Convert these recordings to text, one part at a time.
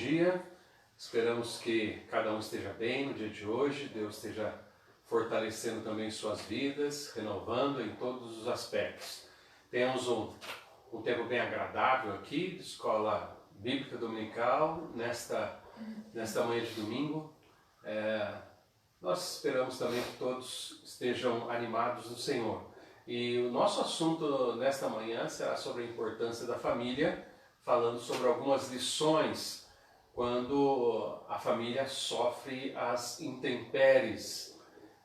dia. Esperamos que cada um esteja bem no dia de hoje, Deus esteja fortalecendo também suas vidas, renovando em todos os aspectos. Temos um tempo bem agradável aqui, de escola bíblica dominical, nesta manhã de domingo. Nós esperamos também que todos estejam animados no Senhor. E o nosso assunto nesta manhã será sobre a importância da família, falando sobre algumas lições quando a família sofre as intempéries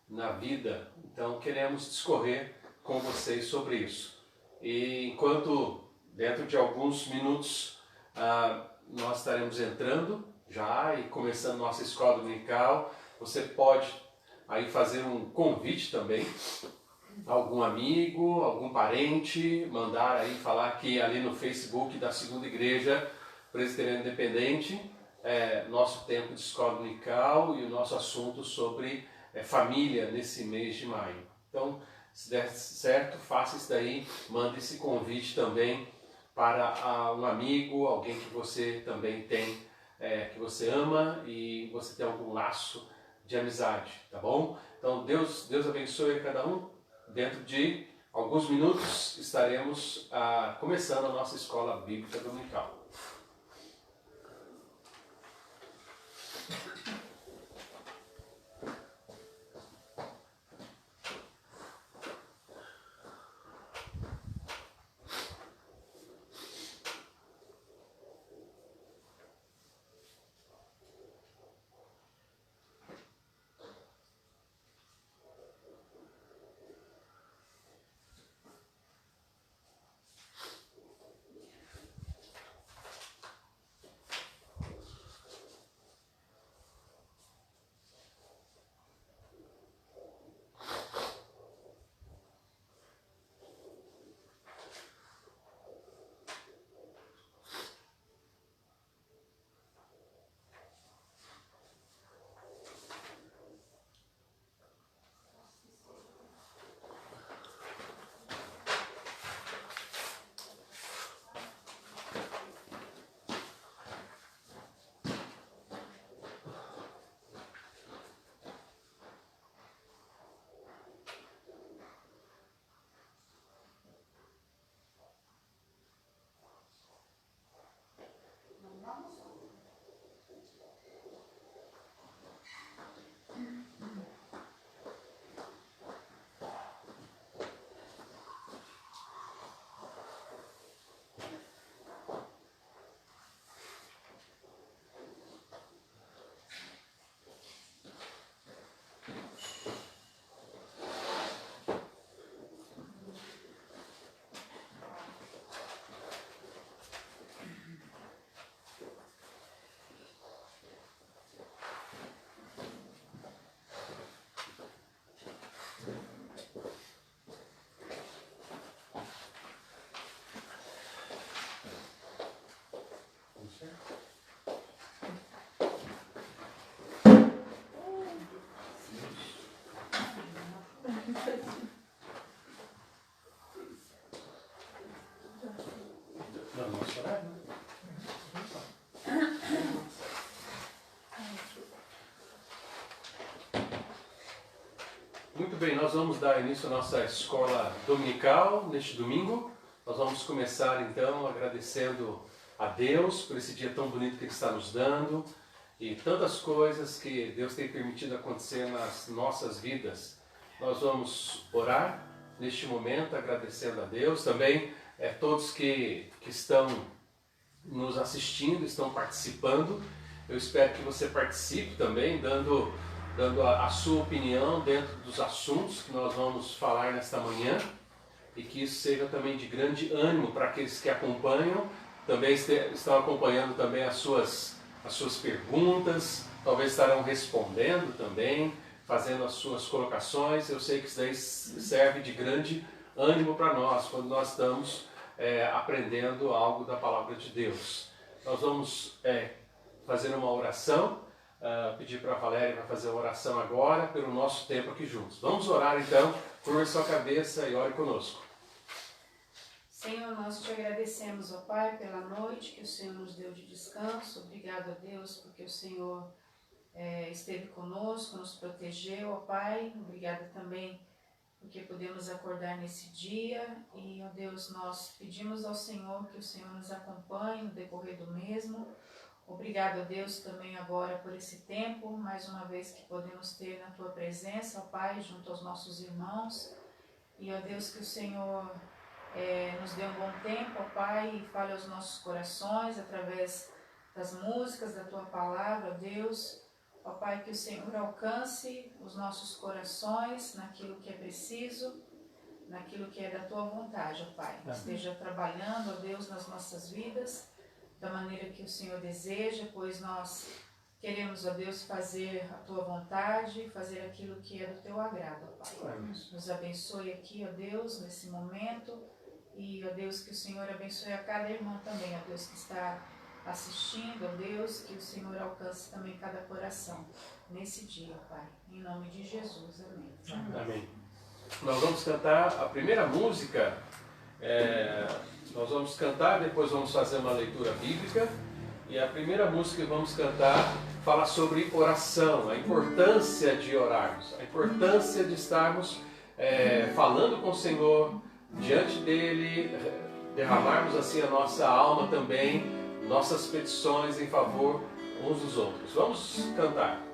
na vida. Então queremos discorrer com vocês sobre isso. E enquanto dentro de alguns minutos nós estaremos entrando já e começando nossa escola dominical, você pode aí fazer um convite também a algum amigo, algum parente, mandar aí falar que ali no Facebook da Segunda Igreja Presbiteriana Independente, nosso tempo de escola dominical e o nosso assunto sobre família nesse mês de maio. Então, se der certo, faça isso daí, mande esse convite também para um amigo, alguém que você também tem, que você ama e você tem algum laço de amizade, tá bom? Então, Deus abençoe a cada um. Dentro de alguns minutos estaremos começando a nossa escola bíblica dominical. Muito bem, nós vamos dar início à nossa escola dominical neste domingo. Nós vamos começar então agradecendo a Deus por esse dia tão bonito que Ele está nos dando e tantas coisas que Deus tem permitido acontecer nas nossas vidas. Nós vamos orar neste momento agradecendo a Deus. Também todos que estão nos assistindo, estão participando. Eu espero que você participe também, dando a sua opinião dentro dos assuntos que nós vamos falar nesta manhã e que isso seja também de grande ânimo para aqueles que acompanham, também estão acompanhando também as suas perguntas, talvez estarão respondendo também, fazendo as suas colocações. Eu sei que isso daí serve de grande ânimo para nós, quando nós estamos aprendendo algo da palavra de Deus. Nós vamos fazer uma oração, pedir para a Valéria para fazer uma oração agora, pelo nosso tempo aqui juntos. Vamos orar então, curva sua cabeça e ore conosco. Senhor, nós te agradecemos, ó Pai, pela noite que o Senhor nos deu de descanso. Obrigado a Deus, porque o Senhor esteve conosco, nos protegeu, ó Pai. Obrigado também porque podemos acordar nesse dia. E, ó Deus, nós pedimos ao Senhor que o Senhor nos acompanhe no decorrer do mesmo. Obrigado a Deus também agora por esse tempo, mais uma vez que podemos ter na Tua presença, ó Pai, junto aos nossos irmãos. E, ó Deus, que o Senhor nos dê um bom tempo, ó Pai, e fale aos nossos corações através das músicas, da Tua palavra, ó Deus. Ó Pai, que o Senhor alcance os nossos corações naquilo que é preciso, naquilo que é da Tua vontade, ó Pai. Amém. Esteja trabalhando, ó Deus, nas nossas vidas, da maneira que o Senhor deseja, pois nós queremos, ó Deus, fazer a Tua vontade, fazer aquilo que é do Teu agrado, ó Pai. Amém. Nos abençoe aqui, ó Deus, nesse momento, e, ó Deus, que o Senhor abençoe a cada irmão também, ó Deus, que está assistindo, ó Deus, que o Senhor alcance também cada coração nesse dia, ó Pai. Em nome de Jesus, amém. Amém. Nós vamos cantar a primeira música, nós vamos cantar, depois vamos fazer uma leitura bíblica, e a primeira música que vamos cantar fala sobre oração, a importância de orarmos, a importância de estarmos falando com o Senhor, diante dele, derramarmos assim a nossa alma também, nossas petições em favor uns dos outros. Vamos cantar.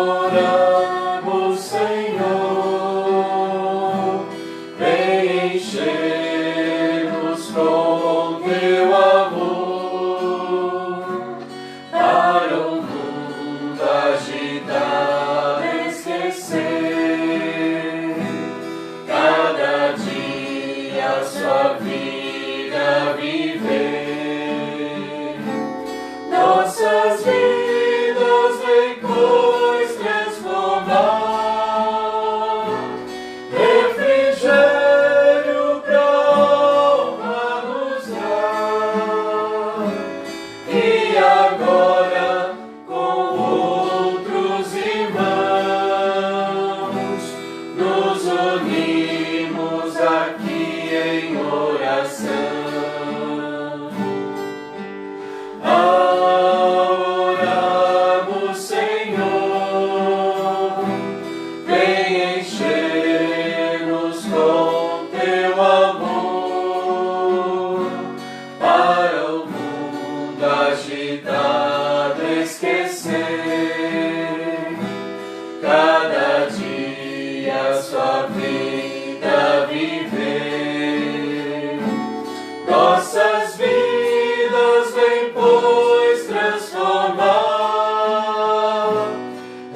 Oramos, Senhor, vem encher-nos com teu amor, para o mundo agitado esquecer, cada dia a sua vida viver. Nossas vidas vem pois transformar, refrigério pra alma nos dar. E agora com outros irmãos nos unimos aqui em oração. Oramos, Senhor, vem encher-nos com teu amor, para o mundo agitado esquecer, cada dia a sua vida viver. Nossas vidas vem pois transformar,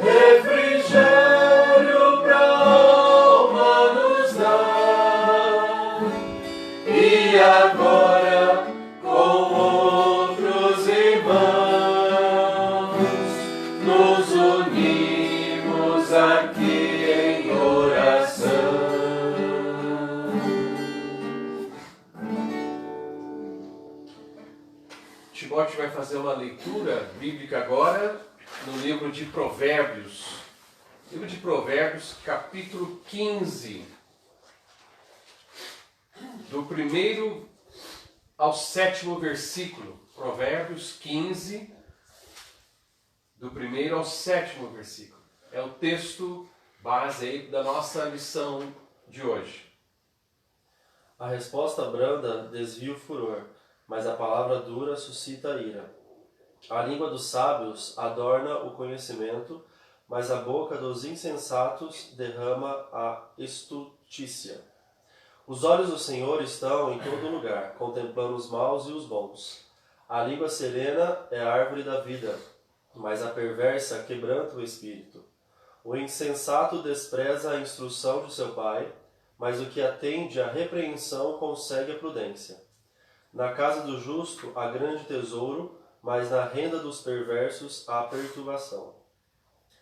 refrigério pra alma nos dar. E agora com outros irmãos nos unimos aqui em oração. Timóteo vai fazer uma leitura bíblica agora no livro de Provérbios. Livro de Provérbios, capítulo 15. Do 1º ao 7º versículo. Provérbios 15, do 1º ao 7º versículo. É o texto base aí da nossa lição de hoje. A resposta branda desvia o furor, mas a palavra dura suscita ira. A língua dos sábios adorna o conhecimento, mas a boca dos insensatos derrama a estutícia. Os olhos do Senhor estão em todo lugar, contemplando os maus e os bons. A língua serena é a árvore da vida, mas a perversa quebranta o espírito. O insensato despreza a instrução de seu pai, mas o que atende à repreensão consegue a prudência. Na casa do justo há grande tesouro, mas na renda dos perversos há perturbação.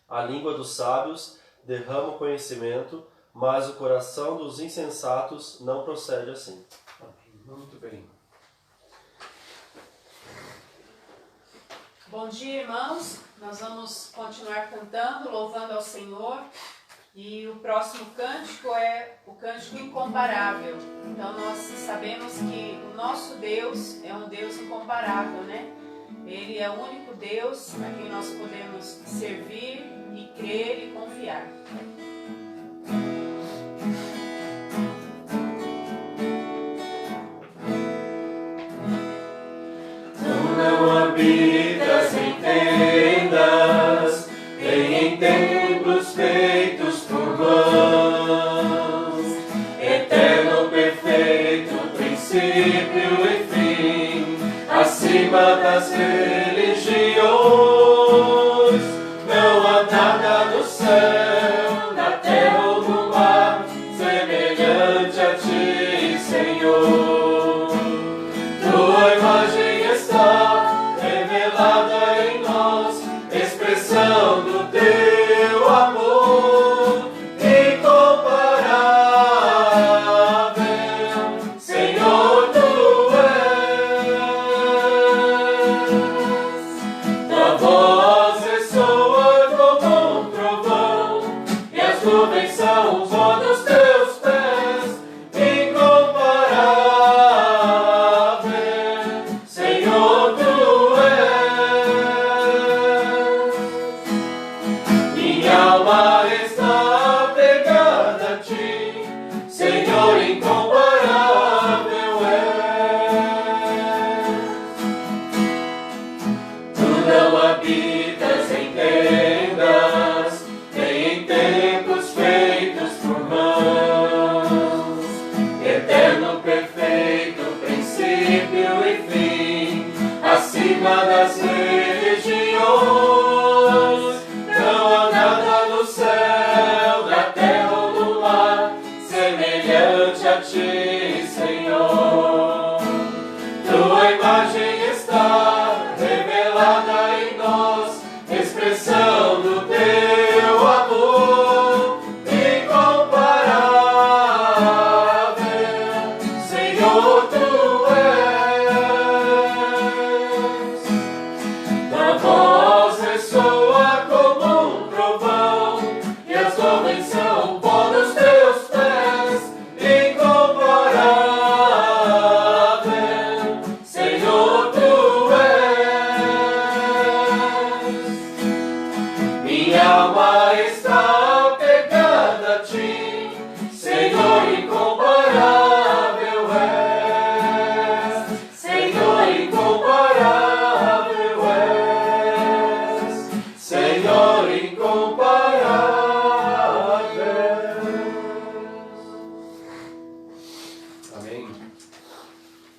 A língua dos sábios derrama o conhecimento, mas o coração dos insensatos não procede assim. Muito bem. Bom dia, irmãos. Nós vamos continuar cantando, louvando ao Senhor. E o próximo cântico é o cântico incomparável. Então nós sabemos que o nosso Deus é um Deus incomparável, né? Ele é o único Deus a quem nós podemos servir e crer e confiar. Não habitas em tendas, nem em templos feitos por mãos. Eterno, perfeito, princípio e fim, acima das religiões. Não há nada no céu, na terra ou no mar, semelhante a ti, Senhor. Tua imagem está revelada em nós, expressão do teu amor incomparável. Senhor, tu és. Tua voz ressoa como um trovão, e as nuvens são o pó dos teus pés. Incomparável, Senhor, tu és. Minha alma está apegada a ti, Senhor, incomparável és. Tu não habitas em tendas, nem em templos feitos por mãos. Eterno, perfeito, princípio e fim, acima das religiões. Não há nada no céu, na terra ou no mar, semelhante a ti, Senhor. Tua imagem está revelada em nós, expressão do teu amor incomparável. Senhor, tu és. Tua voz ressoa como um trovão, e as nuvens são o pó dos teus pés. Incomparável, Senhor, tu és. Minha alma está apegada a ti, Senhor, incomparável és. Senhor, incomparável és. Senhor, incomparável. Amém.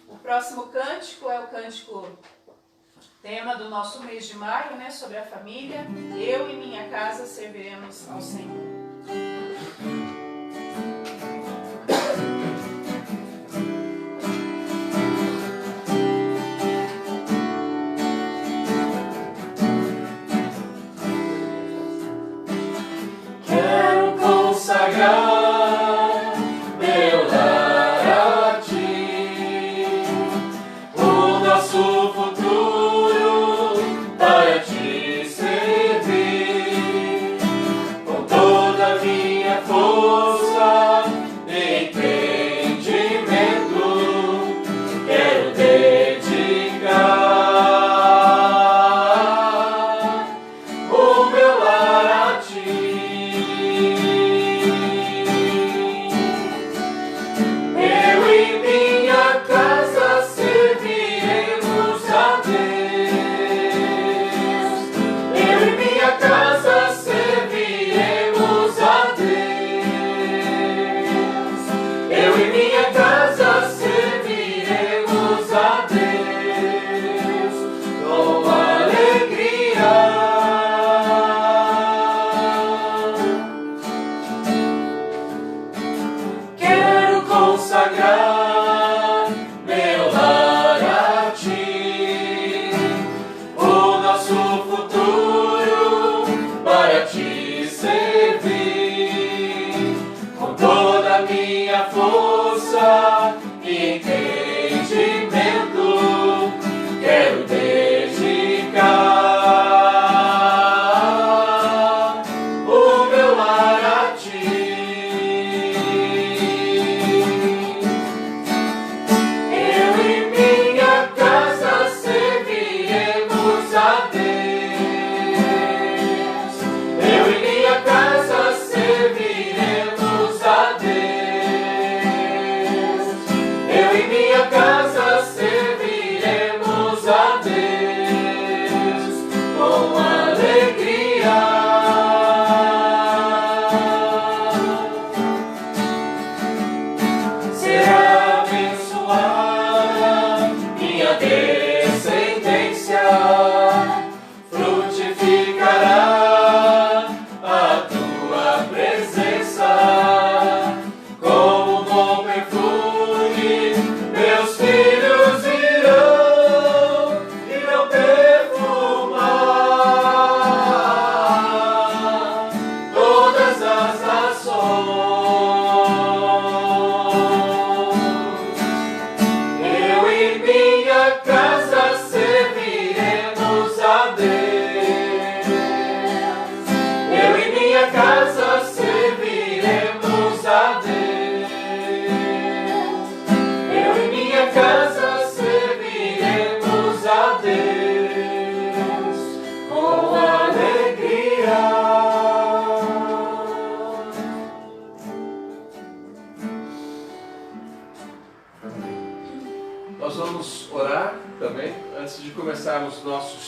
O próximo cântico é o cântico tema do nosso mês de maio, né? Sobre a família. Eu e minha casa serviremos ao Senhor. Quero consagrar meu lar a ti, o nosso futuro para te servir, com toda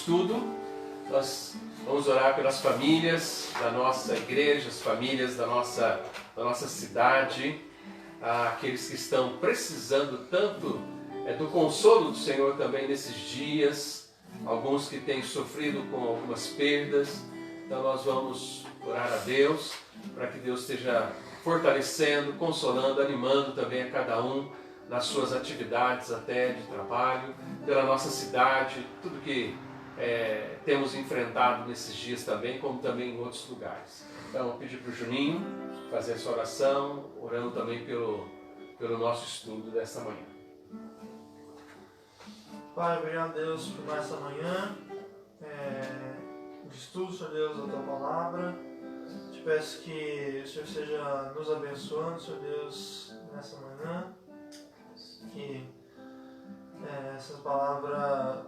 estudo, nós vamos orar pelas famílias da nossa igreja, as famílias da nossa cidade, aqueles que estão precisando tanto do consolo do Senhor também nesses dias, alguns que têm sofrido com algumas perdas. Então nós vamos orar a Deus para que Deus esteja fortalecendo, consolando, animando também a cada um nas suas atividades até de trabalho, pela nossa cidade, tudo que temos enfrentado nesses dias também, como também em outros lugares. Então eu pedi para o Juninho fazer essa oração, orando também pelo nosso estudo desta manhã. Pai, obrigado, Deus, por mais essa manhã de estudo, Senhor Deus, da Tua Palavra. Te peço que o Senhor esteja nos abençoando, Senhor Deus, nessa manhã. Que essa palavra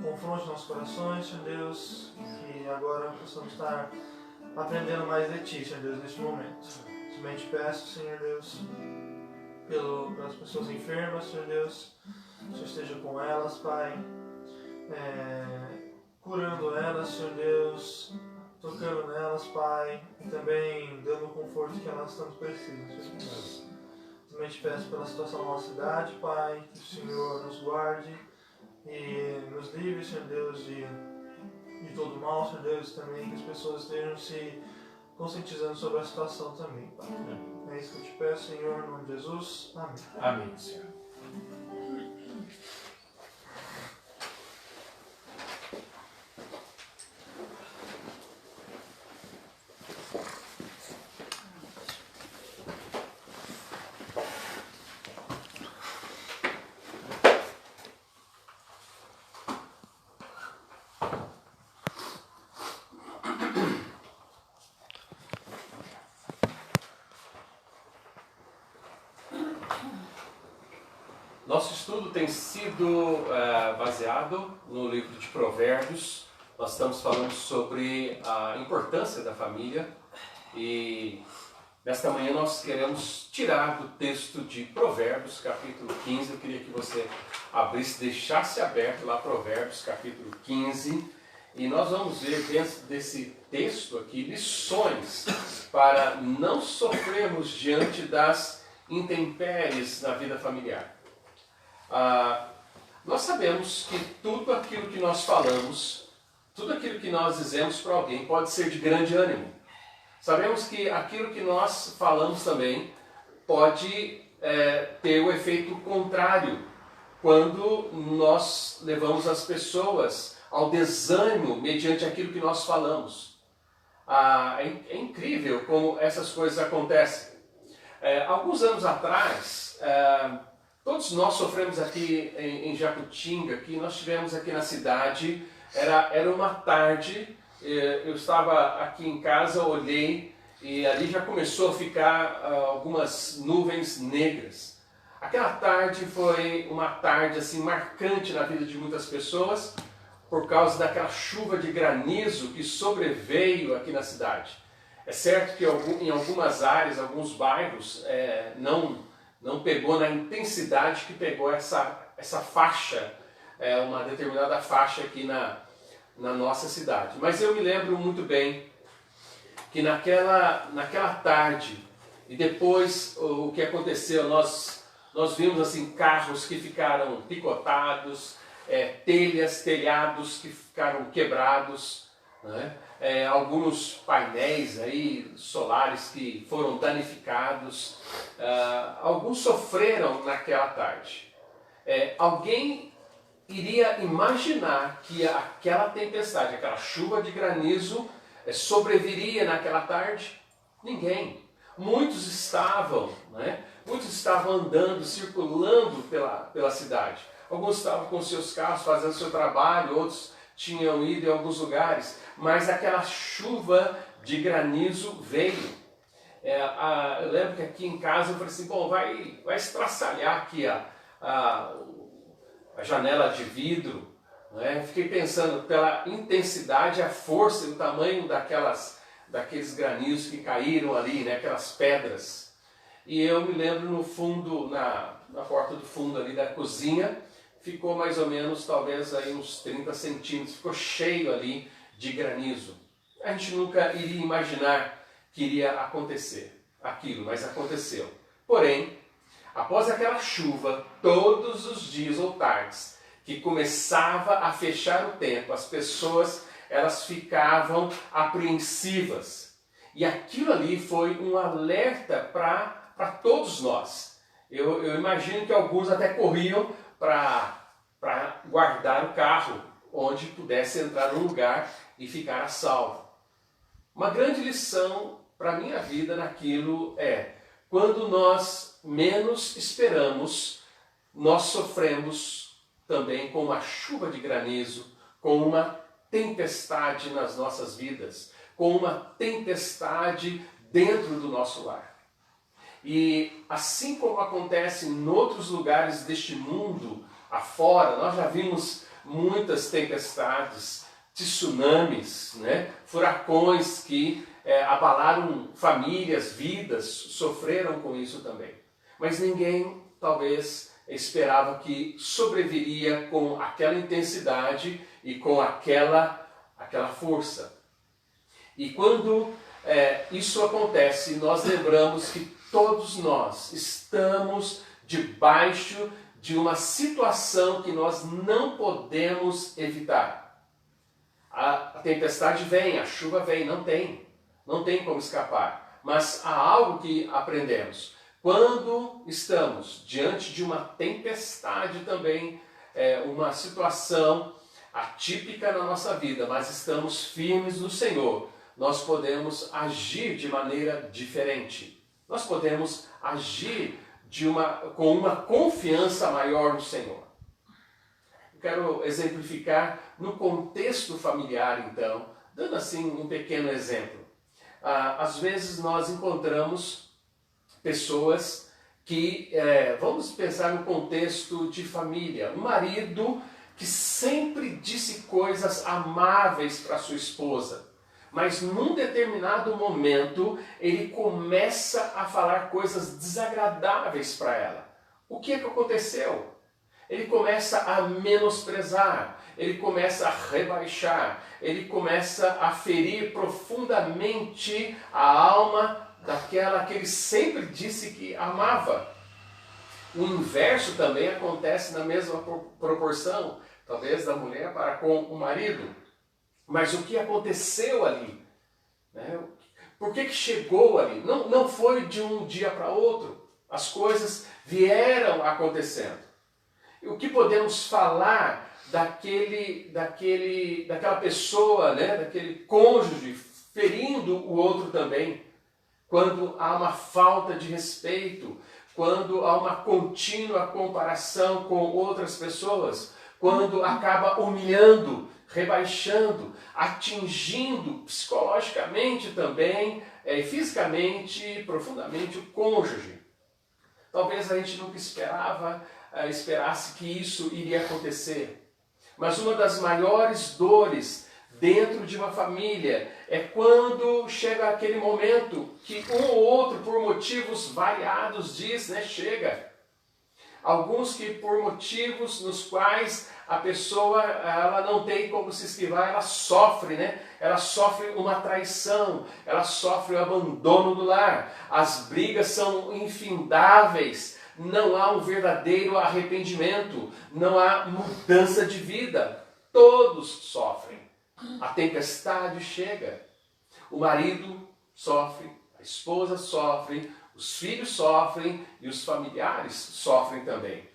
confronte nossos corações, Senhor Deus. Que agora possamos estar aprendendo mais de Ti, Senhor Deus, neste momento. Também te peço, Senhor Deus, pelas pessoas enfermas, Senhor Deus. Que o Senhor esteja com elas, Pai. Curando elas, Senhor Deus. Tocando nelas, Pai. E também dando o conforto que elas tanto precisam, Senhor Deus. Também te peço pela situação da nossa cidade, Pai, que o Senhor nos guarde e nos livre, Senhor Deus, de todo mal, Senhor Deus, também que as pessoas estejam se conscientizando sobre a situação também, Pai. É isso que eu te peço, Senhor, em nome de Jesus. Amém. Amém, Senhor. Nosso estudo tem sido baseado no livro de Provérbios. Nós estamos falando sobre a importância da família e nesta manhã nós queremos tirar do texto de Provérbios, capítulo 15. Eu queria que você abrisse, deixasse aberto lá Provérbios, capítulo 15. E nós vamos ver dentro desse texto aqui lições para não sofrermos diante das intempéries na vida familiar. Nós sabemos que tudo aquilo que nós falamos, tudo aquilo que nós dizemos para alguém pode ser de grande ânimo. Sabemos que aquilo que nós falamos também pode ter o efeito contrário quando nós levamos as pessoas ao desânimo mediante aquilo que nós falamos. É incrível como essas coisas acontecem. Alguns anos atrás, todos nós sofremos aqui em Jacutinga, que nós tivemos aqui na cidade, era uma tarde, eu estava aqui em casa, olhei e ali já começou a ficar algumas nuvens negras. Aquela tarde foi uma tarde assim marcante na vida de muitas pessoas, por causa daquela chuva de granizo que sobreveio aqui na cidade. É certo que em algumas áreas, alguns bairros, não pegou na intensidade que pegou essa faixa, uma determinada faixa aqui na nossa cidade. Mas eu me lembro muito bem que naquela tarde, e depois o que aconteceu, nós vimos assim, carros que ficaram picotados, telhados que ficaram quebrados, né? Alguns painéis aí solares que foram danificados, alguns sofreram naquela tarde. Alguém iria imaginar que aquela tempestade, aquela chuva de granizo sobreviria naquela tarde? Ninguém. Muitos estavam andando, circulando pela cidade. Alguns estavam com seus carros fazendo seu trabalho, outros tinham ido em alguns lugares, mas aquela chuva de granizo veio. Eu lembro que aqui em casa eu falei assim, bom, vai estraçalhar aqui a janela de vidro, né? Fiquei pensando pela intensidade, a força e o tamanho daqueles granizos que caíram ali, né? Aquelas pedras. E eu me lembro no fundo, na porta do fundo ali da cozinha, ficou mais ou menos, talvez aí uns 30 centímetros, ficou cheio ali de granizo. A gente nunca iria imaginar que iria acontecer aquilo, mas aconteceu. Porém, após aquela chuva, todos os dias ou tardes, que começava a fechar o tempo, as pessoas elas ficavam apreensivas. E aquilo ali foi um alerta para todos nós. Eu imagino que alguns até corriam para guardar o carro, onde pudesse entrar num lugar e ficar a salvo. Uma grande lição para a minha vida naquilo é, quando nós menos esperamos, nós sofremos também com uma chuva de granizo, com uma tempestade nas nossas vidas, com uma tempestade dentro do nosso lar. E assim como acontece em outros lugares deste mundo afora, nós já vimos muitas tempestades, tsunamis, né? Furacões que abalaram famílias, vidas, sofreram com isso também. Mas ninguém, talvez, esperava que sobreviria com aquela intensidade e com aquela força. E quando isso acontece, nós lembramos que todos nós estamos debaixo de uma situação que nós não podemos evitar. A tempestade vem, a chuva vem, não tem como escapar. Mas há algo que aprendemos. Quando estamos diante de uma tempestade também, uma situação atípica na nossa vida, mas estamos firmes no Senhor, nós podemos agir de maneira diferente. Nós podemos agir com uma confiança maior no Senhor. Eu quero exemplificar no contexto familiar, então, dando assim um pequeno exemplo. Às vezes nós encontramos pessoas que, vamos pensar no contexto de família, um marido que sempre disse coisas amáveis para sua esposa, mas num determinado momento ele começa a falar coisas desagradáveis para ela. O que aconteceu? Ele começa a menosprezar, ele começa a rebaixar, ele começa a ferir profundamente a alma daquela que ele sempre disse que amava. O inverso também acontece na mesma proporção, talvez da mulher para com o marido. Mas o que aconteceu ali? Né? Por que chegou ali? Não foi de um dia para outro. As coisas vieram acontecendo. E o que podemos falar daquela pessoa, né? Daquele cônjuge ferindo o outro também? Quando há uma falta de respeito, quando há uma contínua comparação com outras pessoas, quando acaba humilhando, rebaixando, atingindo psicologicamente também, fisicamente, profundamente o cônjuge. Talvez a gente nunca esperasse que isso iria acontecer. Mas uma das maiores dores dentro de uma família é quando chega aquele momento que um ou outro, por motivos variados, diz, né, chega. Alguns que por motivos nos quais a pessoa ela não tem como se esquivar, ela sofre, né? Ela sofre uma traição, ela sofre o abandono do lar. As brigas são infindáveis, não há um verdadeiro arrependimento, não há mudança de vida. Todos sofrem. A tempestade chega. O marido sofre, a esposa sofre, os filhos sofrem e os familiares sofrem também.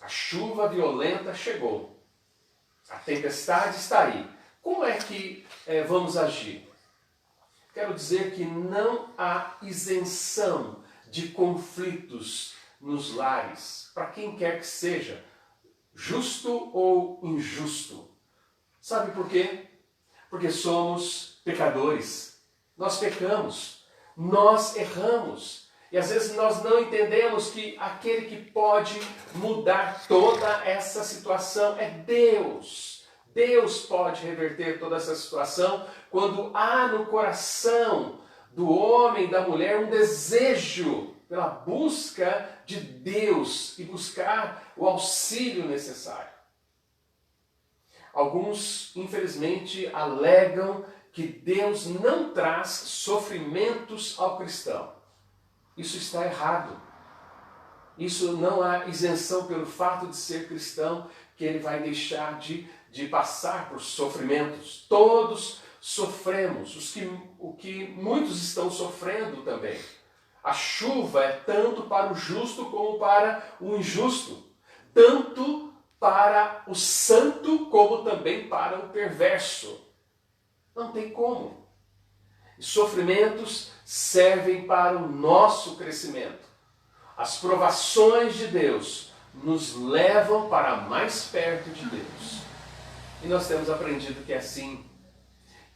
A chuva violenta chegou. A tempestade está aí. Como é que vamos agir? Quero dizer que não há isenção de conflitos nos lares, para quem quer que seja, justo ou injusto. Sabe por quê? Porque somos pecadores. Nós pecamos. Nós erramos. E às vezes nós não entendemos que aquele que pode mudar toda essa situação é Deus. Deus pode reverter toda essa situação quando há no coração do homem, da mulher, um desejo pela busca de Deus e buscar o auxílio necessário. Alguns, infelizmente, alegam que Deus não traz sofrimentos ao cristão. Isso está errado. Isso não há isenção pelo fato de ser cristão que ele vai deixar de passar por sofrimentos. Todos sofremos, o que muitos estão sofrendo também. A chuva é tanto para o justo como para o injusto, tanto para o santo como também para o perverso. Não tem como. Sofrimentos servem para o nosso crescimento. As provações de Deus nos levam para mais perto de Deus. E nós temos aprendido que é assim.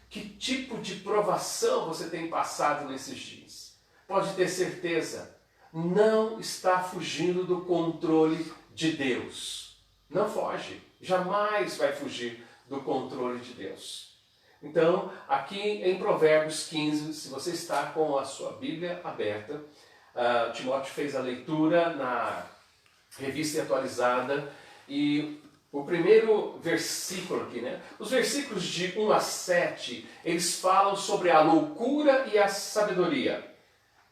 Que tipo de provação você tem passado nesses dias? Pode ter certeza, não está fugindo do controle de Deus. Não foge, jamais vai fugir do controle de Deus. Então, aqui em Provérbios 15, se você está com a sua Bíblia aberta, Timóteo fez a leitura na Revista Atualizada e o primeiro versículo aqui, né? Os versículos de 1 a 7, eles falam sobre a loucura e a sabedoria.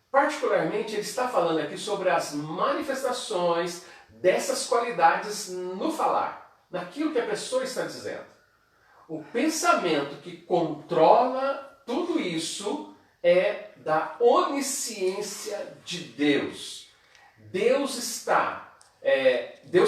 Particularmente, ele está falando aqui sobre as manifestações dessas qualidades no falar, naquilo que a pessoa está dizendo. O pensamento que controla tudo isso é da onisciência de Deus. Deus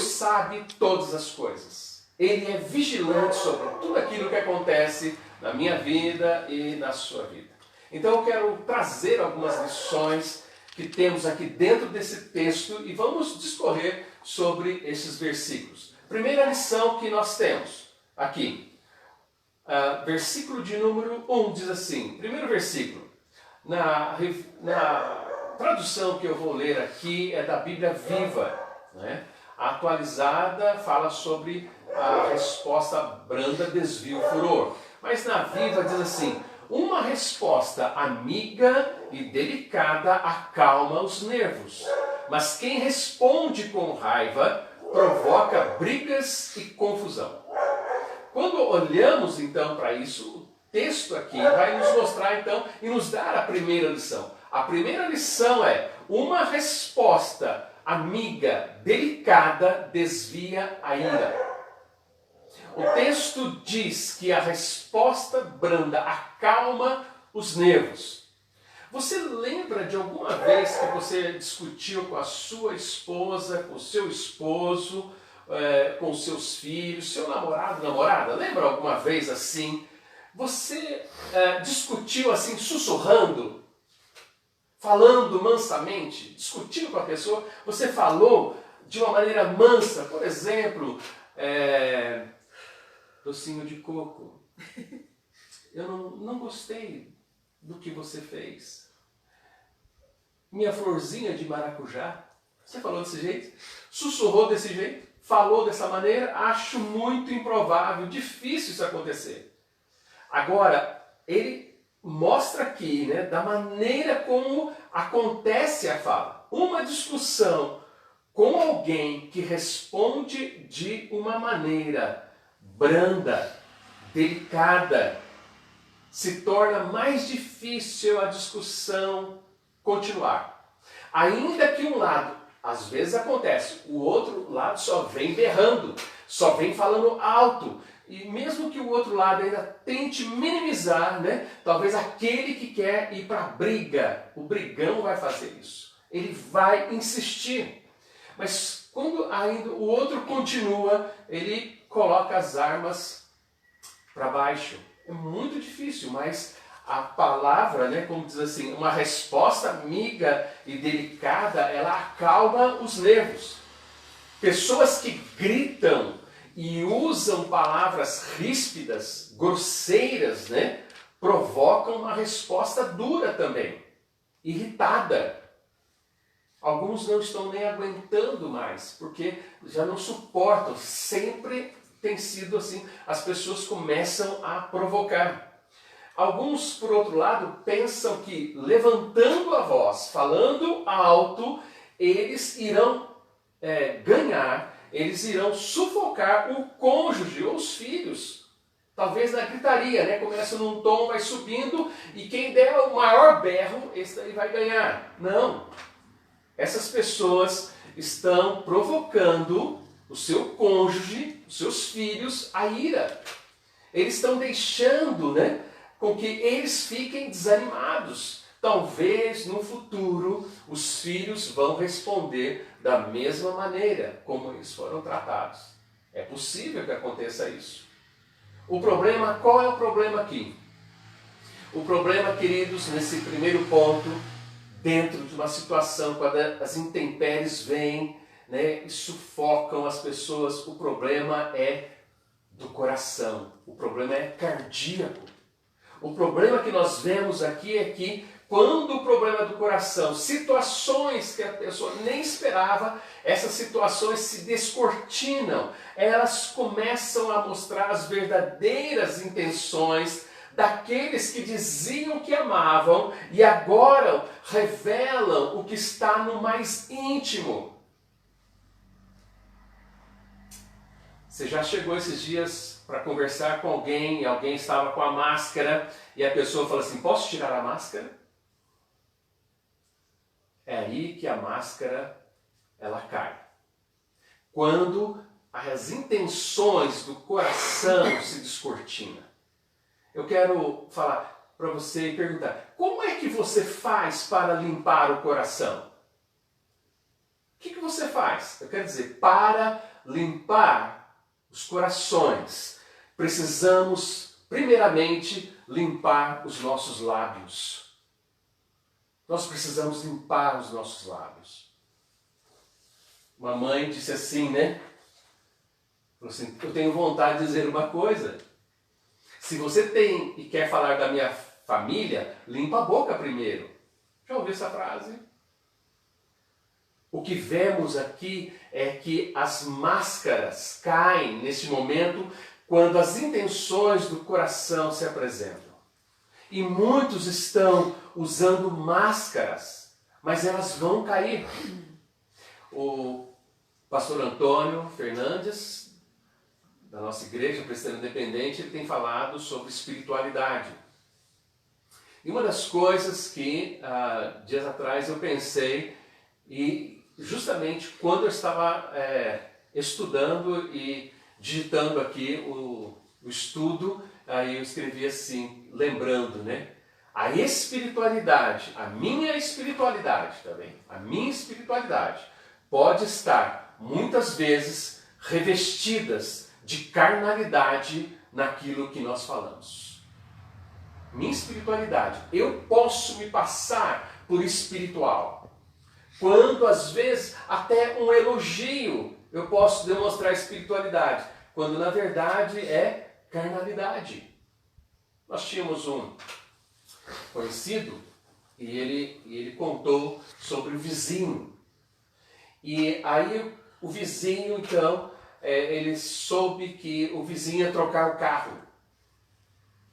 sabe todas as coisas. Ele é vigilante sobre tudo aquilo que acontece na minha vida e na sua vida. Então eu quero trazer algumas lições que temos aqui dentro desse texto e vamos discorrer sobre esses versículos. Primeira lição que nós temos aqui, versículo de número 1 diz assim, primeiro versículo, na tradução que eu vou ler aqui é da Bíblia Viva, né? A atualizada fala sobre a resposta branda desvia o furor, mas na Viva diz assim, uma resposta amiga e delicada acalma os nervos, mas quem responde com raiva provoca brigas e confusão. Quando olhamos então para isso, o texto aqui vai nos mostrar então e nos dar a primeira lição. A primeira lição é, uma resposta amiga, delicada, desvia a ira. O texto diz que a resposta branda acalma os nervos. Você lembra de alguma vez que você discutiu com a sua esposa, com o seu esposo, com os seus filhos, seu namorado, namorada? Lembra alguma vez assim? Você discutiu assim, sussurrando, falando mansamente, discutindo com a pessoa, você falou de uma maneira mansa, por exemplo, docinho de coco, eu não gostei do que você fez. Minha florzinha de maracujá, você falou desse jeito? Sussurrou desse jeito? Falou dessa maneira? Acho muito improvável, difícil isso acontecer. Agora, ele mostra aqui, né, da maneira como acontece a fala. Uma discussão com alguém que responde de uma maneira branda, delicada, se torna mais difícil a discussão continuar. Ainda que um lado, às vezes acontece, o outro lado só vem berrando, só vem falando alto. E mesmo que o outro lado ainda tente minimizar, né, talvez aquele que quer ir para a briga, o brigão vai fazer isso. Ele vai insistir. Mas quando ainda o outro continua, ele coloca as armas para baixo. É muito difícil, mas a palavra, né, como diz assim, uma resposta amiga e delicada, ela acalma os nervos. Pessoas que gritam e usam palavras ríspidas, grosseiras, né, provocam uma resposta dura também, irritada. Alguns não estão nem aguentando mais, porque já não suportam, sempre tem sido assim, as pessoas começam a provocar. Alguns, por outro lado, pensam que levantando a voz, falando alto, eles irão ganhar, eles irão sufocar o cônjuge ou os filhos. Talvez na gritaria, né? Começa num tom, vai subindo, e quem der o maior berro, esse daí vai ganhar. Não. Essas pessoas estão provocando o seu cônjuge, os seus filhos, a ira. Eles estão deixando, né, com que eles fiquem desanimados. Talvez no futuro os filhos vão responder da mesma maneira como eles foram tratados. É possível que aconteça isso. O problema, qual é o problema aqui? O problema, queridos, nesse primeiro ponto, dentro de uma situação quando as intempéries vêm, né, e sufocam as pessoas, o problema é do coração, o problema é cardíaco. O problema que nós vemos aqui é que quando o problema do coração, situações que a pessoa nem esperava, essas situações se descortinam, elas começam a mostrar as verdadeiras intenções daqueles que diziam que amavam e agora revelam o que está no mais íntimo. Você já chegou esses dias para conversar com alguém e alguém estava com a máscara e a pessoa fala assim, posso tirar a máscara? É aí que a máscara ela cai. Quando as intenções do coração se descortinam. Eu quero falar para você e perguntar, como é que você faz para limpar o coração? O que você faz? Eu quero dizer, para limpar os corações, precisamos, primeiramente, limpar os nossos lábios. Nós precisamos limpar os nossos lábios. Uma mãe disse assim, né? Falou assim, eu tenho vontade de dizer uma coisa. Se você tem e quer falar da minha família, limpa a boca primeiro. Já ouviu essa frase? O que vemos aqui é que as máscaras caem neste momento quando as intenções do coração se apresentam. E muitos estão usando máscaras, mas elas vão cair. O pastor Antônio Fernandes, da nossa igreja Presbiteriana Independente, ele tem falado sobre espiritualidade. E uma das coisas que dias atrás eu pensei, e justamente quando eu estava estudando e digitando aqui o estudo, aí eu escrevi assim, lembrando, né? A espiritualidade, a minha espiritualidade também, a minha espiritualidade pode estar muitas vezes revestidas de carnalidade naquilo que nós falamos. Minha espiritualidade, eu posso me passar por espiritual. Quando às vezes até um elogio eu posso demonstrar espiritualidade, quando na verdade é carnalidade. Nós tínhamos um conhecido e ele contou sobre o vizinho. E aí o vizinho então, ele soube que o vizinho ia trocar o carro.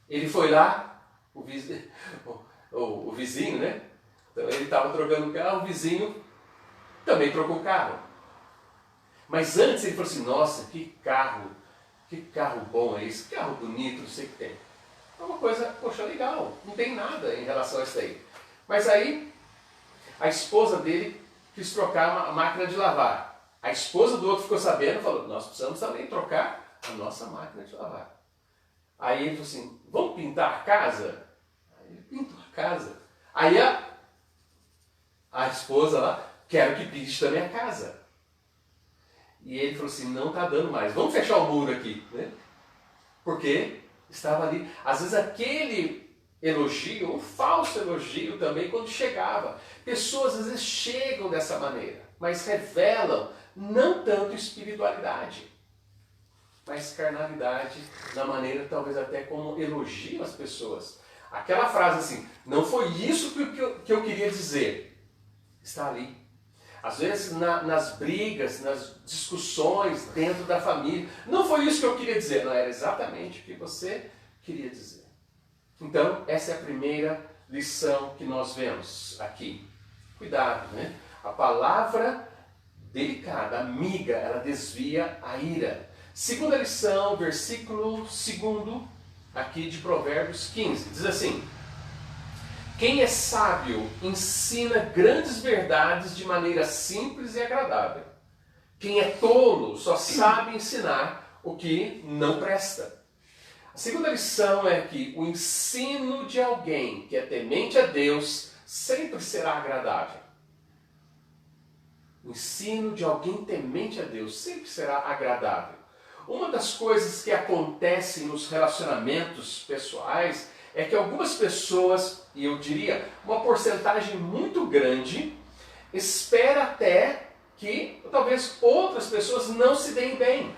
Ele foi lá, o vizinho, né? Então ele estava trocando o carro, o vizinho também trocou o carro. Mas antes ele falou assim, nossa, que carro bom é esse, que carro bonito, não sei o que tem. É uma coisa, poxa, legal, não tem nada em relação a isso aí. Mas aí, a esposa dele quis trocar a máquina de lavar. A esposa do outro ficou sabendo e falou, nós precisamos também trocar a nossa máquina de lavar. Aí ele falou assim, vamos pintar a casa? Aí ele pintou a casa. Aí a esposa lá, quero que pinte também a casa. E ele falou assim, não está dando mais, vamos fechar o muro aqui, né? Porque estava ali, às vezes aquele elogio, um falso elogio também, quando chegava. Pessoas às vezes chegam dessa maneira, mas revelam não tanto espiritualidade, mas carnalidade na maneira talvez até como elogiam as pessoas. Aquela frase assim, não foi isso que eu queria dizer, está ali. Às vezes nas brigas, nas discussões dentro da família, não foi isso que eu queria dizer, não era exatamente o que você queria dizer. Então, essa é a primeira lição que nós vemos aqui. Cuidado, né? A palavra delicada, amiga, ela desvia a ira. Segunda lição, versículo 2 aqui de Provérbios 15. Diz assim: quem é sábio ensina grandes verdades de maneira simples e agradável. Quem é tolo só sabe ensinar o que não presta. A segunda lição é que o ensino de alguém que é temente a Deus sempre será agradável. O ensino de alguém temente a Deus sempre será agradável. Uma das coisas que acontecem nos relacionamentos pessoais é que algumas pessoas, e eu diria uma porcentagem muito grande, espera até que talvez outras pessoas não se deem bem.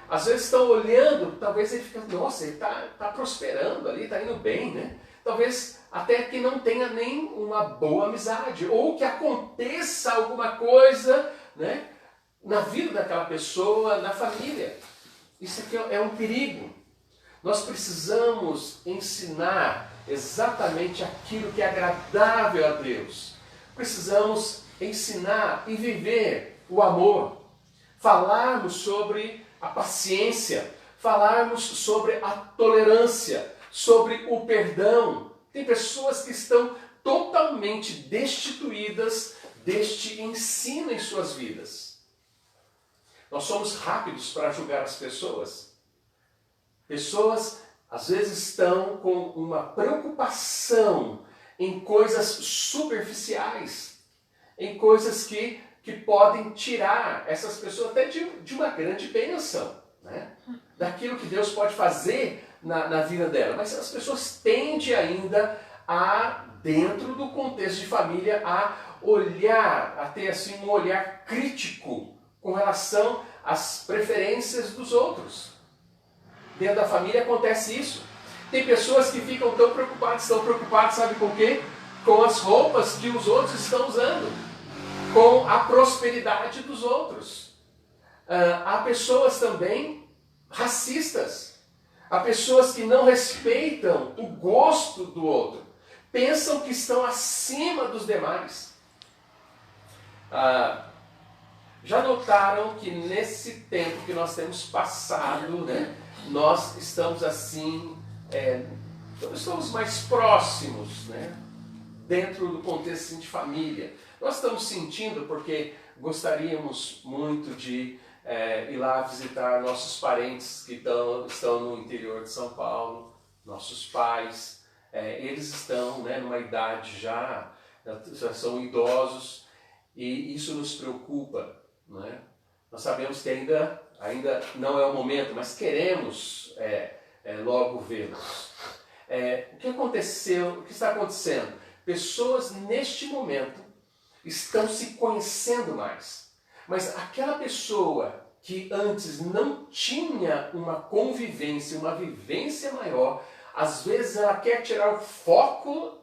Às vezes estão olhando, talvez ele fica, nossa, ele está prosperando ali, está indo bem, né? Talvez até que não tenha nem uma boa amizade, ou que aconteça alguma coisa, né, na vida daquela pessoa, na família. Isso aqui é um perigo. Nós precisamos ensinar exatamente aquilo que é agradável a Deus. Precisamos ensinar e viver o amor. Falarmos sobre a paciência, falarmos sobre a tolerância, sobre o perdão. Tem pessoas que estão totalmente destituídas deste ensino em suas vidas. Nós somos rápidos para julgar as pessoas. Pessoas, às vezes, estão com uma preocupação em coisas superficiais, em coisas que podem tirar essas pessoas até de uma grande bênção, né? Daquilo que Deus pode fazer na vida dela. Mas as pessoas tendem ainda dentro do contexto de família, a olhar, a ter assim, um olhar crítico com relação às preferências dos outros. Dentro da família acontece isso. Tem pessoas que ficam tão preocupadas, sabe com o quê? Com as roupas que os outros estão usando, com a prosperidade dos outros. Há pessoas também racistas, há pessoas que não respeitam o gosto do outro, pensam que estão acima dos demais. Já notaram que nesse tempo que nós temos passado, né, nós estamos assim, estamos mais próximos, né, dentro do contexto assim, de família. Nós estamos sentindo porque gostaríamos muito de ir lá visitar nossos parentes que estão no interior de São Paulo, nossos pais. Eles estão, né, numa idade já são idosos e isso nos preocupa, né? Nós sabemos que ainda não é o momento, mas queremos logo vê-los. O que está acontecendo? Pessoas neste momento estão se conhecendo mais. Mas aquela pessoa que antes não tinha uma convivência, uma vivência maior, às vezes ela quer tirar o foco